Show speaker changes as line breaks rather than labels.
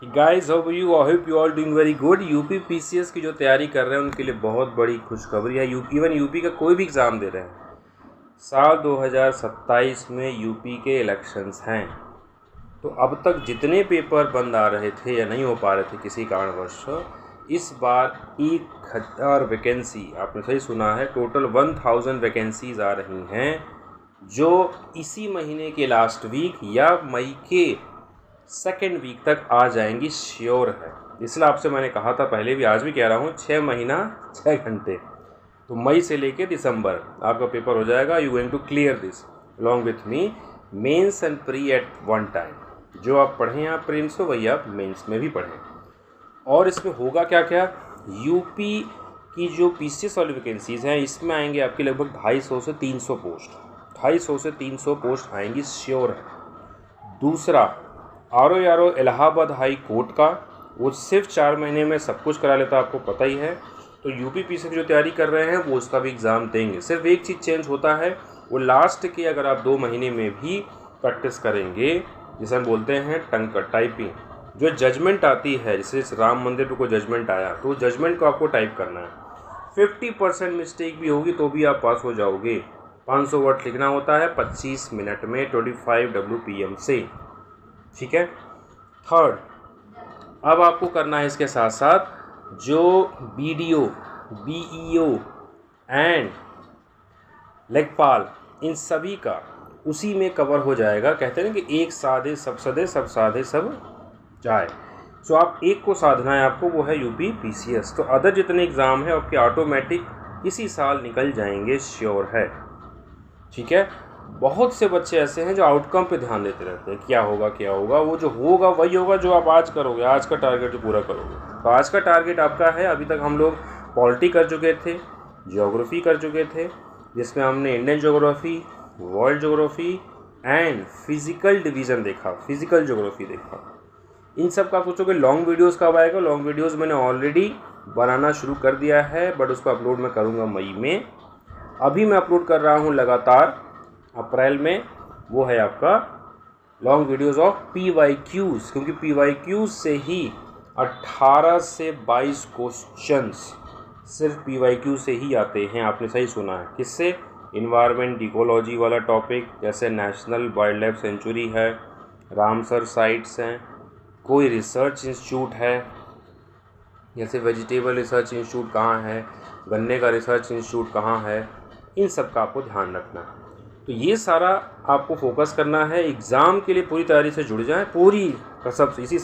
Guys how you I hope you all doing very good. UP PCS की जो तैयारी कर रहे हैं उनके लिए बहुत बड़ी खुशखबरी है। इवन यूपी का कोई भी एग्ज़ाम दे रहे हैं, साल 2027 में यूपी के इलेक्शंस हैं, तो अब तक जितने पेपर बंद आ रहे थे या नहीं हो पा रहे थे किसी कारणवश, इस बार 1000 वैकेंसी, आपने सही सुना है, टोटल 1000 वैकेंसीज आ रही हैं, जो इसी महीने के लास्ट वीक या मई के सेकेंड वीक तक आ जाएंगी, श्योर है। इसलिए आपसे मैंने कहा था पहले भी, आज भी कह रहा हूँ, 6 महीना 6 घंटे, तो मई से लेके दिसंबर आपका पेपर हो जाएगा। You going to clear this along with me, mains and pre at one time. जो आप पढ़ें आप प्रीलिम्स में, वही आप मेंस में भी पढ़ें। और इसमें होगा क्या क्या, यूपी की जो पीसीएस वाली वैकेंसीज़ हैं, इसमें आएंगे आपके लगभग 250 से 300 पोस्ट, 250 से 300 पोस्ट आएंगी, श्योर है। दूसरा, आर.ओ. इलाहाबाद हाई कोर्ट का, वो सिर्फ 4 महीने में सब कुछ करा लेता, आपको पता ही है। तो यूपी पीसीएस जो तैयारी कर रहे हैं वो उसका भी एग्ज़ाम देंगे। सिर्फ एक चीज़ चेंज होता है, वो लास्ट के अगर आप 2 महीने में भी प्रैक्टिस करेंगे, जिसे हम बोलते हैं टंग टाइपिंग, जो जजमेंट आती है, जैसे राम मंदिर पर कोई जजमेंट आया तो जजमेंट को आपको टाइप करना है। 50% मिस्टेक भी होगी तो भी आप पास हो जाओगे। 500 वर्ड लिखना होता है 25 मिनट में, 25 WPM से, ठीक है। थर्ड, अब आपको करना है इसके साथ साथ जो BDO, BEO एंड लेखपाल, इन सभी का उसी में कवर हो जाएगा। कहते हैं ना कि एक साधे सब सदे, सब साधे सब जाए। सो आप एक को साधना है आपको, वो है यूपी पीसीएस। तो अदर जितने एग्ज़ाम है आपके ऑटोमेटिक इसी साल निकल जाएंगे, श्योर है, ठीक है। बहुत से बच्चे ऐसे हैं जो आउटकम पे ध्यान देते रहते हैं, क्या होगा क्या होगा, वो जो होगा वही होगा जो आप आज करोगे, आज का टारगेट जो पूरा करोगे। तो आज का टारगेट आपका है, अभी तक हम लोग पॉलिटी कर चुके थे, ज्योग्राफी कर चुके थे, जिसमें हमने Indian geography, world geography and physical division देखा, फिजिकल ज्योग्राफी देखा। इन सब का सोचोगे लॉन्ग वीडियोज़ कब आएगा। लॉन्ग वीडियोज़ मैंने ऑलरेडी बनाना शुरू कर दिया है, बट उसको अपलोड मैं करूँगा मई में। अभी मैं अपलोड कर रहा हूँ लगातार अप्रैल में, वो है आपका लॉन्ग वीडियोज़ ऑफ PYQs, क्योंकि PYQs से ही 18 से 22 क्वेश्चंस सिर्फ PYQ से ही आते हैं। आपने सही सुना है। किससे? इन्वायरमेंट इकोलॉजी वाला टॉपिक, जैसे नेशनल वाइल्ड लाइफ सेंचुरी है, रामसर साइट्स हैं, कोई रिसर्च इंस्टीट्यूट है, जैसे वेजिटेबल रिसर्च इंस्टीट्यूट कहाँ है, गन्ने का रिसर्च इंस्टीट्यूट कहाँ है, इन सब का आपको ध्यान रखना है। तो ये सारा आपको फोकस करना है। एग्ज़ाम के लिए पूरी तैयारी से जुड़ जाएं, पूरी कसम से। इसी